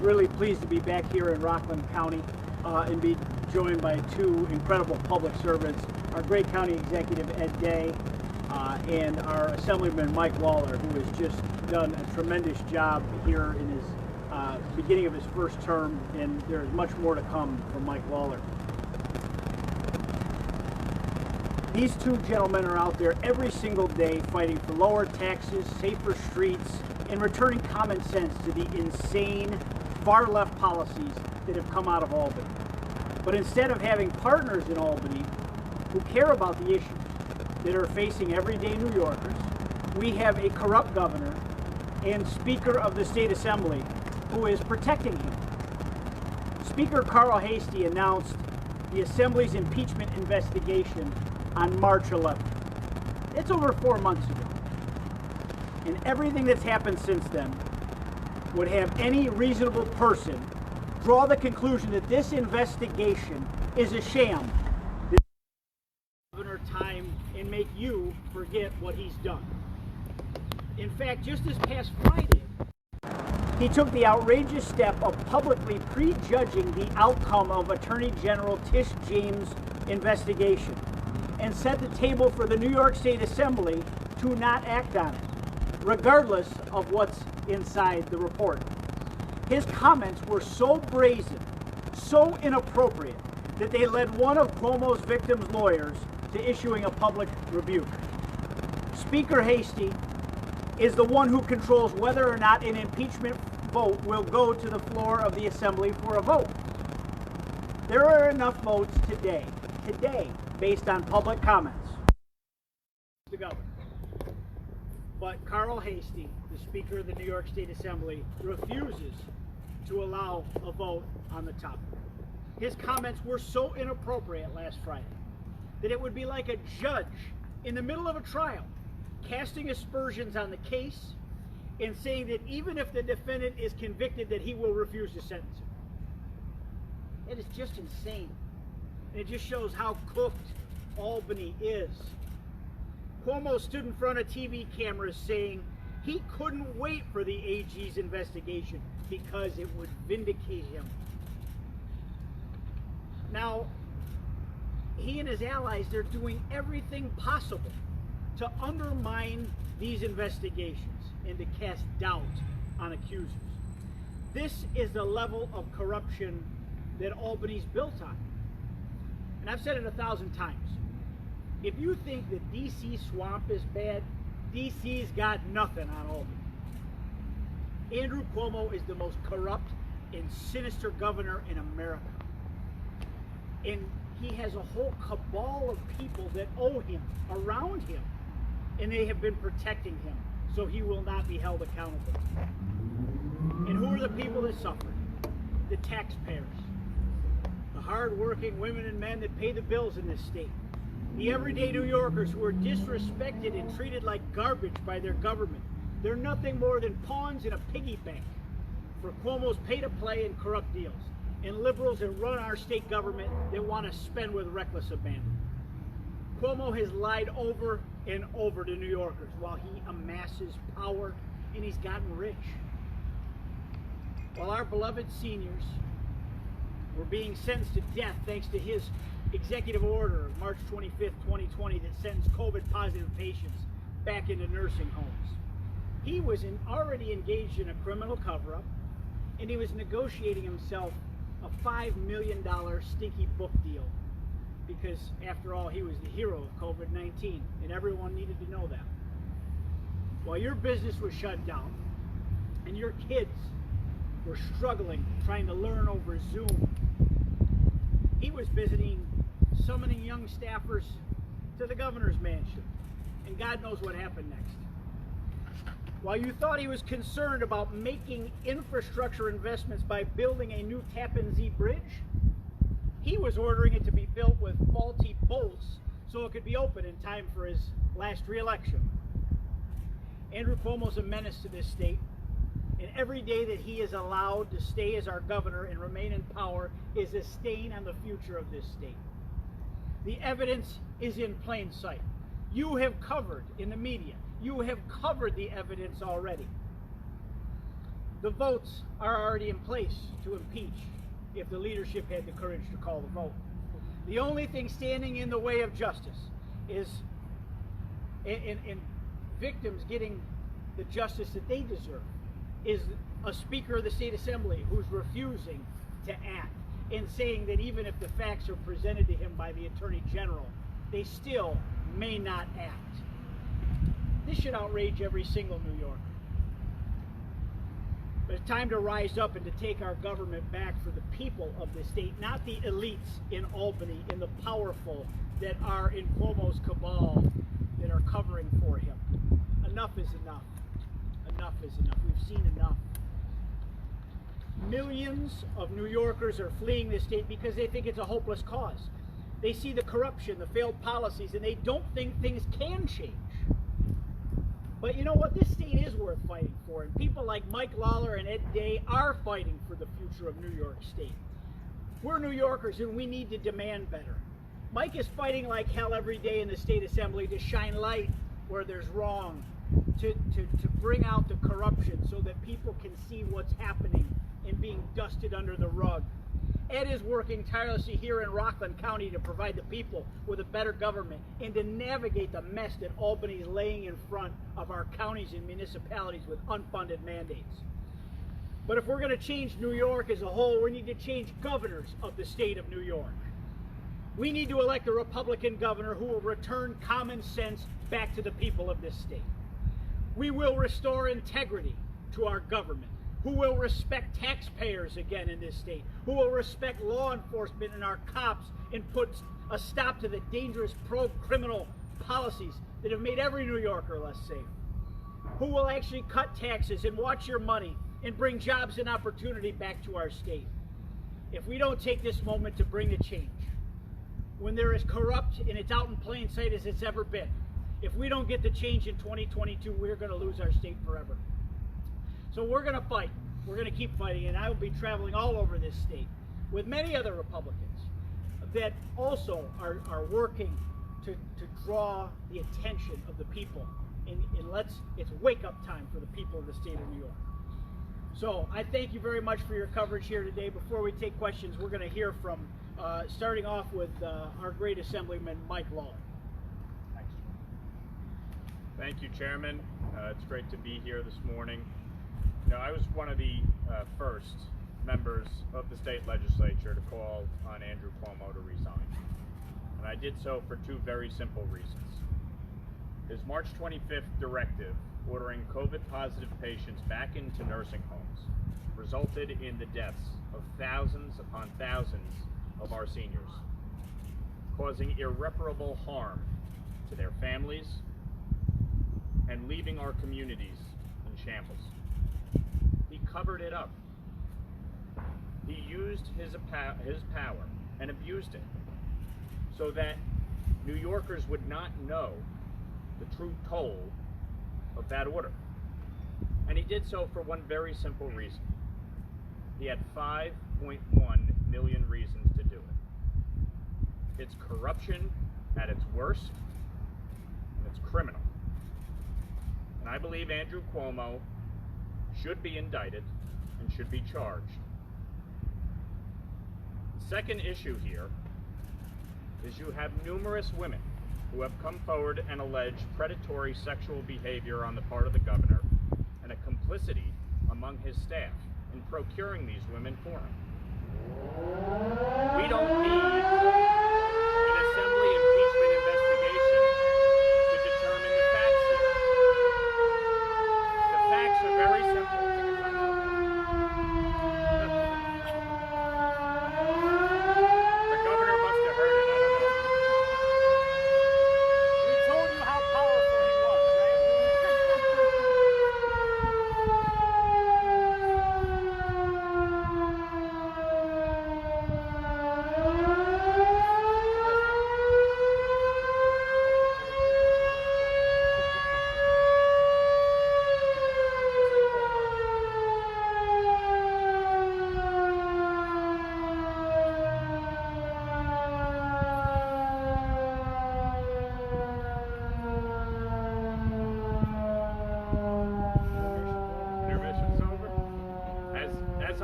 really pleased to be back here in Rockland County and be joined by two incredible public servants, our great county executive Ed Day and our Assemblyman Mike Lawler, who has just done a tremendous job here in his beginning of his first term, and there's much more to come from Mike Lawler. These two gentlemen are out there every single day fighting for lower taxes, safer streets, and returning common sense to the insane far-left policies that have come out of Albany. But instead of having partners in Albany who care about the issues that are facing everyday New Yorkers, we have a corrupt governor and Speaker of the State Assembly who is protecting him. Speaker Carl Heastie announced the Assembly's impeachment investigation on March 11th. It's over 4 months ago. And everything that's happened since then would have any reasonable person draw the conclusion that this investigation is a sham. This governor time and make you forget what he's done. In fact, just this past Friday, he took the outrageous step of publicly prejudging the outcome of Attorney General Tish James' investigation and set the table for the New York State Assembly to not act on it, regardless of what's inside the report. His comments were so brazen, so inappropriate, that they led one of Cuomo's victims' lawyers to issuing a public rebuke. Speaker Heastie is the one who controls whether or not an impeachment vote will go to the floor of the Assembly for a vote. There are enough votes today, based on public comments, the governor. But Carl Heastie, the Speaker of the New York State Assembly, refuses to allow a vote on the topic. His comments were so inappropriate last Friday that it would be like a judge in the middle of a trial casting aspersions on the case and saying that even if the defendant is convicted, that he will refuse to sentence him. It is just insane. And it just shows how cooked Albany is. Cuomo stood in front of TV cameras saying he couldn't wait for the AG's investigation because it would vindicate him. Now, he and his allies, they're doing everything possible to undermine these investigations and to cast doubt on accusers. This is the level of corruption that Albany's built on. And I've said it 1,000 times. If you think that D.C. swamp is bad, D.C.'s got nothing on Albany. Andrew Cuomo is the most corrupt and sinister governor in America. And he has a whole cabal of people that owe him, around him, and they have been protecting him so he will not be held accountable. And who are the people that suffer? The taxpayers. The hard-working women and men that pay the bills in this state. The everyday New Yorkers who are disrespected and treated like garbage by their government. They're nothing more than pawns in a piggy bank for Cuomo's pay-to-play and corrupt deals, and liberals that run our state government that want to spend with reckless abandon. Cuomo has lied over and over to New Yorkers while he amasses power, and he's gotten rich. While our beloved seniors were being sentenced to death thanks to his executive order of March 25th, 2020 that sentenced COVID-positive patients back into nursing homes. He was already engaged in a criminal cover-up, and he was negotiating himself a $5 million stinky book deal because, after all, he was the hero of COVID-19, and everyone needed to know that. While your business was shut down, and your kids were struggling trying to learn over Zoom, he was summoning young staffers to the governor's mansion, and God knows what happened next. While you thought he was concerned about making infrastructure investments by building a new Tappan Zee bridge, he was ordering it to be built with faulty bolts so it could be open in time for his last re-election. Andrew Cuomo's a menace to this state, and every day that he is allowed to stay as our governor and remain in power is a stain on the future of this state. The evidence is in plain sight. You have covered in the media. You have covered the evidence already. The votes are already in place to impeach if the leadership had the courage to call the vote. The only thing standing in the way of justice is in victims getting the justice that they deserve is a Speaker of the State Assembly who's refusing to act and saying that even if the facts are presented to him by the Attorney General, they still may not act. This should outrage every single New Yorker. But it's time to rise up and to take our government back for the people of the state, not the elites in Albany and the powerful that are in Cuomo's cabal that are covering for him. Enough is enough. Enough is enough. We've seen enough. Millions of New Yorkers are fleeing this state because they think it's a hopeless cause. They see the corruption, the failed policies, and they don't think things can change. But you know what? This state is worth fighting for, and people like Mike Lawler and Ed Day are fighting for the future of New York State. We're New Yorkers, and we need to demand better. Mike is fighting like hell every day in the State Assembly to shine light where there's wrong, to bring out the corruption so that people can see what's happening and being dusted under the rug. Ed is working tirelessly here in Rockland County to provide the people with a better government and to navigate the mess that Albany is laying in front of our counties and municipalities with unfunded mandates. But if we're going to change New York as a whole, we need to change governors of the state of New York. We need to elect a Republican governor who will return common sense back to the people of this state. We will restore integrity to our government, who will respect taxpayers again in this state, who will respect law enforcement and our cops and put a stop to the dangerous pro-criminal policies that have made every New Yorker less safe, who will actually cut taxes and watch your money and bring jobs and opportunity back to our state. If we don't take this moment to bring the change, when they're as corrupt and it's out in plain sight as it's ever been, if we don't get the change in 2022, we're going to lose our state forever. So we're going to fight. We're going to keep fighting, and I will be traveling all over this state with many other Republicans that also are working to draw the attention of the people. And it's wake-up time for the people of the state of New York. So I thank you very much for your coverage here today. Before we take questions, we're going to hear from, starting off with our great Assemblyman, Mike Lawler. Thanks. Thank you, Chairman. It's great to be here this morning. You know, I was one of the first members of the state legislature to call on Andrew Cuomo to resign. And I did so for two very simple reasons. His March 25th directive ordering COVID-positive patients back into nursing homes resulted in the deaths of thousands upon thousands of our seniors, causing irreparable harm to their families and leaving our communities in shambles. He covered it up. He used his power and abused it so that New Yorkers would not know the true toll of that order. And he did so for one very simple reason. He had 5.1 million reasons to do it. It's corruption at its worst, and it's criminal. And I believe Andrew Cuomo should be indicted and should be charged. The second issue here is you have numerous women who have come forward and alleged predatory sexual behavior on the part of the governor and a complicity among his staff in procuring these women for him. We don't need an Assembly impeachment investigation to determine the facts here. The facts are very simple. The governor must have heard it, I don't know. We told you how powerful he was, right?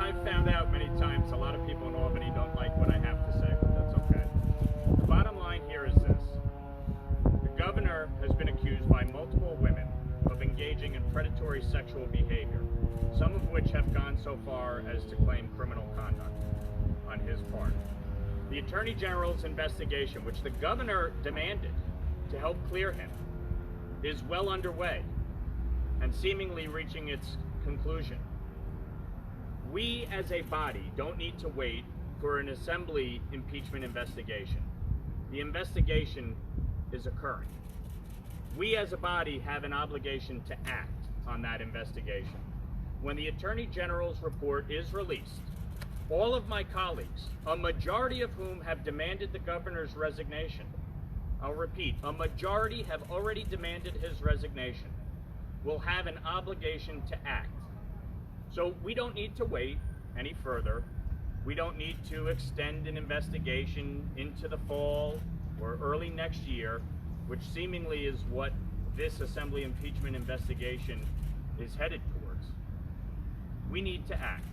I've found out many times, a lot of people in Albany don't like what I have to say, but that's okay. The bottom line here is this. The governor has been accused by multiple women of engaging in predatory sexual behavior, some of which have gone so far as to claim criminal conduct on his part. The Attorney General's investigation, which the governor demanded to help clear him, is well underway and seemingly reaching its conclusion. We as a body don't need to wait for an assembly impeachment investigation. The investigation is occurring. We as a body have an obligation to act on that investigation. When the Attorney General's report is released, all of my colleagues, a majority of whom have demanded the governor's resignation, I'll repeat, a majority have already demanded his resignation, will have an obligation to act. So we don't need to wait any further. We don't need to extend an investigation into the fall or early next year, which seemingly is what this Assembly impeachment investigation is headed towards. We need to act.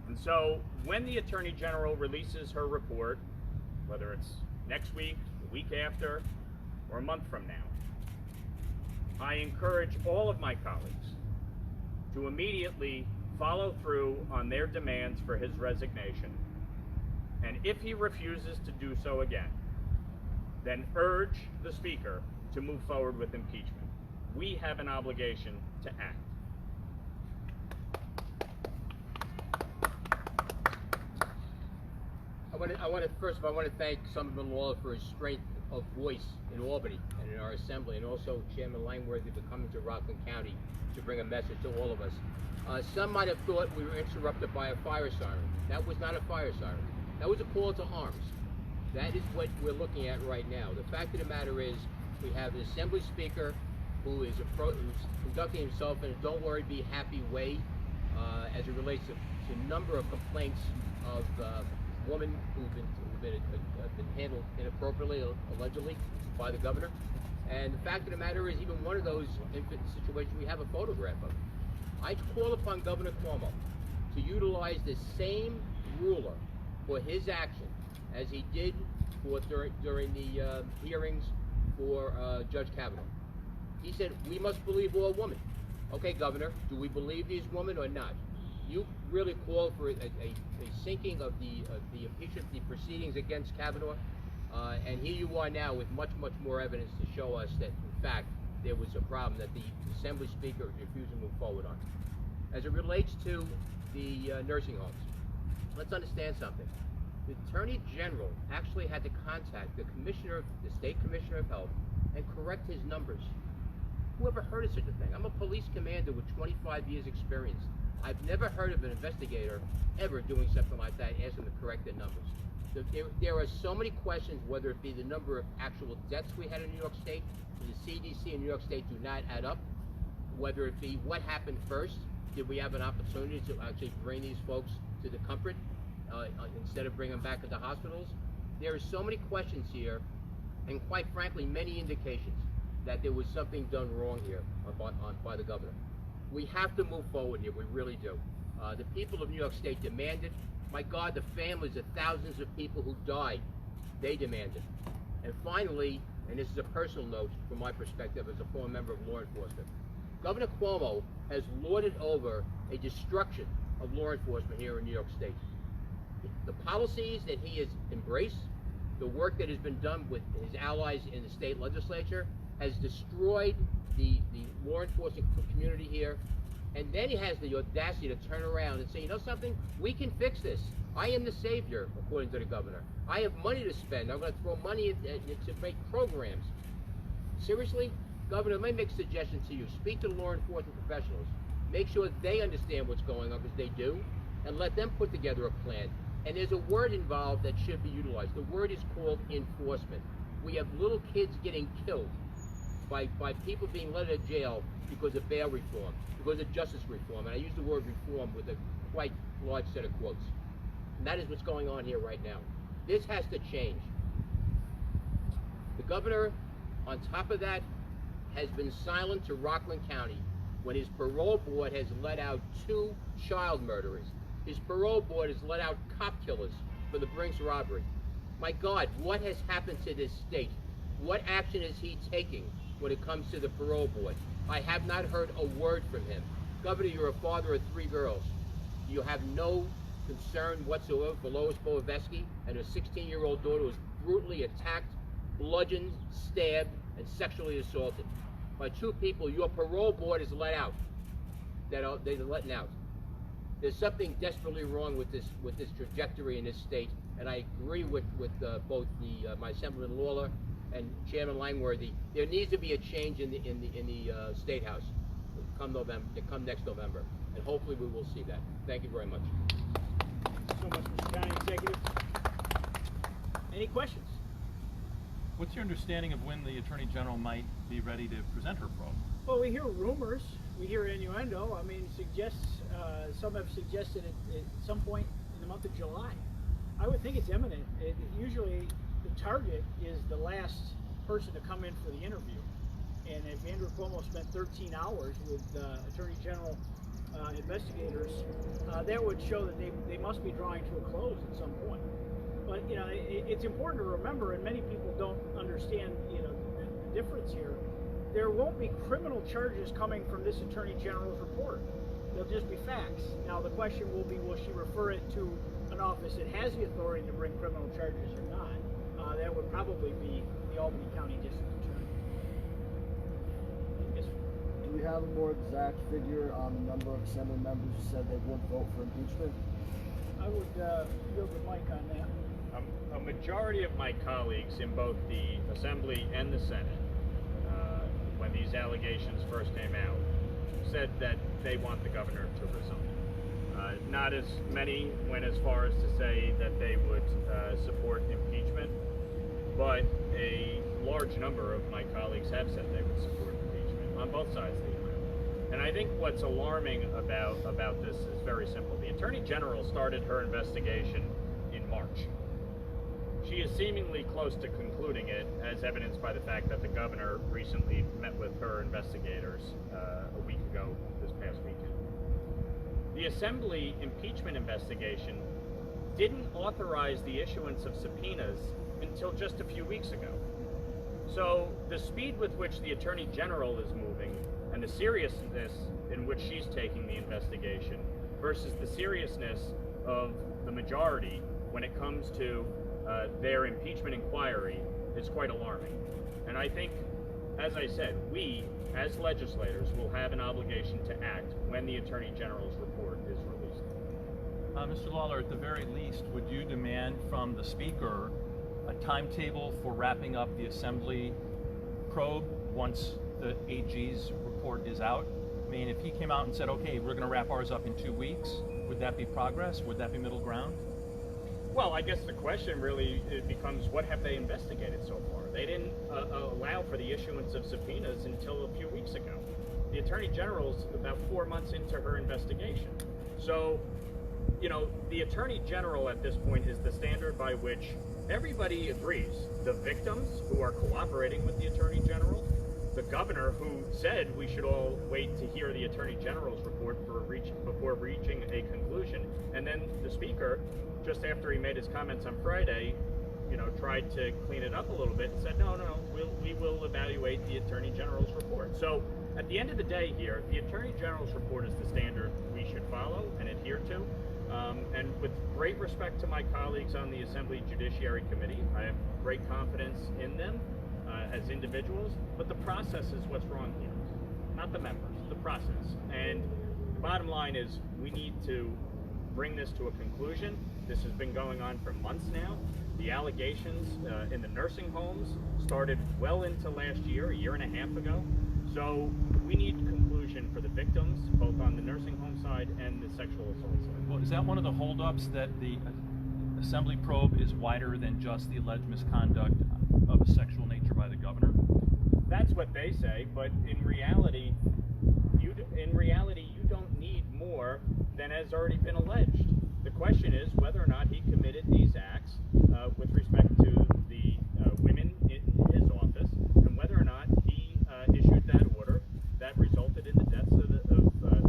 And so when the Attorney General releases her report, whether it's next week, the week after, or a month from now, I encourage all of my colleagues to immediately follow through on their demands for his resignation. And if he refuses to do so again, then urge the Speaker to move forward with impeachment. We have an obligation to act. I want to first of all, I want to thank Assemblyman Lawler for his strength of voice in Albany and in our assembly, and also Chairman Langworthy for coming to Rockland County to bring a message to all of us. Some might have thought we were interrupted by a fire siren. That was not a fire siren. That was a call to arms. That is what we're looking at right now. The fact of the matter is, we have the Assembly Speaker who's conducting himself in a don't worry, be happy way as it relates to a number of complaints of women who've been handled inappropriately, allegedly, by the governor. And the fact of the matter is, even one of those situations, we have a photograph of. I call upon Governor Cuomo to utilize the same ruler for his action as he did during the hearings for Judge Kavanaugh. He said, we must believe all women. Okay, Governor, do we believe these women or not? You really called for a sinking of the impeachment, the proceedings against Kavanaugh, and here you are now with much more evidence to show us that, in fact, there was a problem that the Assembly Speaker refused to move forward on. As it relates to the nursing homes, let's understand something. The Attorney General actually had to contact the State Commissioner of Health and correct his numbers. Who ever heard of such a thing? I'm a police commander with 25 years experience. I've never heard of an investigator ever doing something like that, asking to correct their numbers. So there are so many questions, whether it be the number of actual deaths we had in New York State, the CDC in New York State do not add up, whether it be what happened first, did we have an opportunity to actually bring these folks to the comfort instead of bringing them back to the hospitals? There are so many questions here, and quite frankly, many indications that there was something done wrong here by the governor. We have to move forward here, we really do. The people of New York State demanded. My God, the families of thousands of people who died, they demanded. And finally, and this is a personal note from my perspective as a former member of law enforcement, Governor Cuomo has lorded over a destruction of law enforcement here in New York State. The policies that he has embraced, the work that has been done with his allies in the state legislature, has destroyed the law enforcement community here. And then he has the audacity to turn around and say, you know something, we can fix this. I am the savior, according to the governor. I have money to spend. I'm going to throw money to make programs. Seriously? Governor, let me make a suggestion to you. Speak to the law enforcement professionals. Make sure they understand what's going on, because they do, and let them put together a plan. And there's a word involved that should be utilized. The word is called enforcement. We have little kids getting killed by people being let out of jail because of bail reform, because of justice reform. And I use the word reform with a quite large set of quotes. And that is what's going on here right now. This has to change. The governor, on top of that, has been silent to Rockland County when his parole board has let out 2 child murderers. His parole board has let out cop killers for the Brinks robbery. My God, what has happened to this state? What action is he taking when it comes to the parole board? I have not heard a word from him. Governor, you're a father of 3 girls. You have no concern whatsoever for Lois Boaveski and her 16-year-old daughter who was brutally attacked, bludgeoned, stabbed, and sexually assaulted by 2 people your parole board has let out. They're letting out. There's something desperately wrong with this trajectory in this state, and I agree with both my Assemblyman Lawler and Chairman Langworthy. There needs to be a change in the State House come next November, and hopefully we will see that. Thank you very much. Thank you so much, Mr. County Executive. Any questions? What's your understanding of when the Attorney General might be ready to present her probe? Well, we hear rumors, we hear innuendo. I mean, some have suggested at some point in the month of July. I would think it's imminent. Usually the target is the last person to come in for the interview. And if Andrew Cuomo spent 13 hours with Attorney General investigators, that would show that they must be drawing to a close at some point. But you know, it's important to remember, and many people don't understand, you know, the difference here. There won't be criminal charges coming from this Attorney General's report. They'll just be facts. Now the question will be, will she refer it to an office that has the authority to bring criminal charges or not? That would probably be the Albany County District Attorney. Yes, sir. Do we have a more exact figure on the number of Assembly members who said they would vote for impeachment? I would yield the mic on that. A majority of my colleagues in both the Assembly and the Senate, when these allegations first came out, said that they want the governor to resign. Not as many went as far as to say that they would support impeachment, but a large number of my colleagues have said they would support impeachment on both sides of the aisle. And I think what's alarming about this is very simple. The Attorney General started her investigation in March. She is seemingly close to concluding it, as evidenced by the fact that the governor recently met with her investigators a week ago, this past weekend. The Assembly impeachment investigation didn't authorize the issuance of subpoenas until just a few weeks ago. So the speed with which the Attorney General is moving and the seriousness in which she's taking the investigation versus the seriousness of the majority when it comes to their impeachment inquiry is quite alarming. And I think, as I said, we, as legislators, will have an obligation to act when the Attorney General's report is released. Mr. Lawler, at the very least, would you demand from the Speaker a timetable for wrapping up the Assembly probe once the AG's report is out? I mean, if he came out and said, okay, we're going to wrap ours up in 2 weeks, would that be progress? Would that be middle ground? Well, I guess the question really becomes, what have they investigated so far? They didn't allow for the issuance of subpoenas until a few weeks ago. The Attorney General's about 4 months into her investigation. So, you know, the Attorney General at this point is the standard by which everybody agrees. The victims who are cooperating with the Attorney General, the governor who said we should all wait to hear the Attorney General's report before reaching a conclusion, and then the Speaker, just after he made his comments on Friday, you know, tried to clean it up a little bit and said, no, we will evaluate the Attorney General's report. So at the end of the day here, the Attorney General's report is the standard we should follow and adhere to. And with great respect to my colleagues on the Assembly Judiciary Committee, I have great confidence in them as individuals, but the process is what's wrong here. Not the members, the process. And the bottom line is we need to bring this to a conclusion. This has been going on for months now. The allegations in the nursing homes started well into last year, a year and a half ago. So we need conclusion for the victims, both on the nursing home side and the sexual assault side. Well, is that one of the holdups, that the Assembly probe is wider than just the alleged misconduct of a sexual nature by the governor? That's what they say, but in reality, you don't need more than has already been alleged. The question is whether or not he committed these acts with respect to the women in his office, and whether or not he issued that order that resulted in the deaths of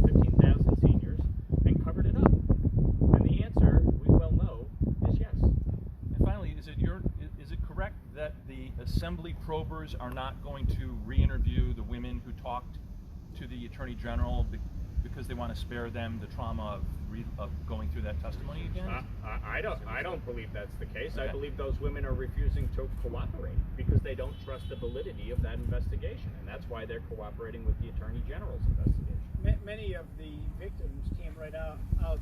15,000 seniors and covered it up. Assembly probers are not going to re-interview the women who talked to the Attorney General because they want to spare them the trauma of going through that testimony again? I don't believe that's the case. Okay. I believe those women are refusing to cooperate because they don't trust the validity of that investigation, and that's why they're cooperating with the Attorney General's investigation. Many of the victims came right out of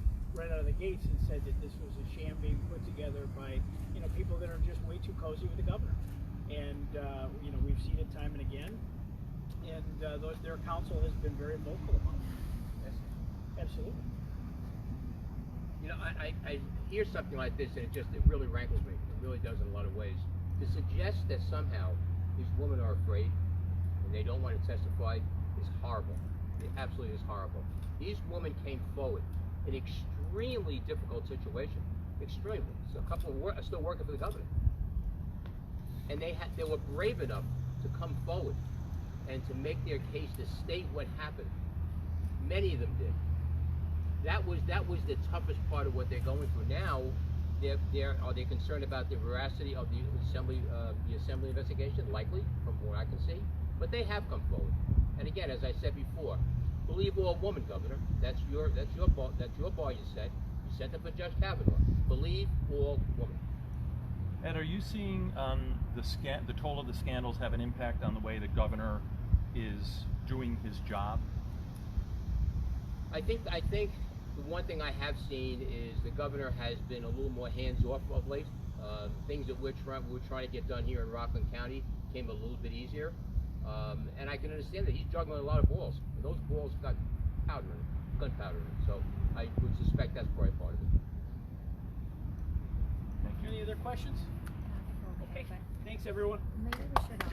the gates and said that this was a sham being put together by people that are just way too cozy with the governor, and we've seen it time and again, and their counsel has been very vocal about it. Yes, absolutely. I hear something like this and it really rankles me. It really does in a lot of ways. To suggest that somehow these women are afraid and they don't want to testify is horrible. It absolutely is horrible. These women came forward in an extremely difficult situation. Extremely. So a couple are still working for the governor. And they were brave enough to come forward and to make their case, to state what happened. Many of them did. That was the toughest part of what they're going through. Now, are they concerned about the veracity of the assembly investigation? Likely, from what I can see. But they have come forward. And again, as I said before, believe all women, Governor. That's your bar. You said. You sent it for Judge Kavanaugh. Believe all women. Ed, are you seeing the toll of the scandals have an impact on the way the governor is doing his job? I think the one thing I have seen is the governor has been a little more hands-off of late. Things that we're trying to get done here in Rockland County came a little bit easier. And I can understand that he's juggling a lot of balls. And those balls got gunpowder in it. So I would suspect that's probably part of it. Any other questions? Okay. Thanks, everyone. Maybe we should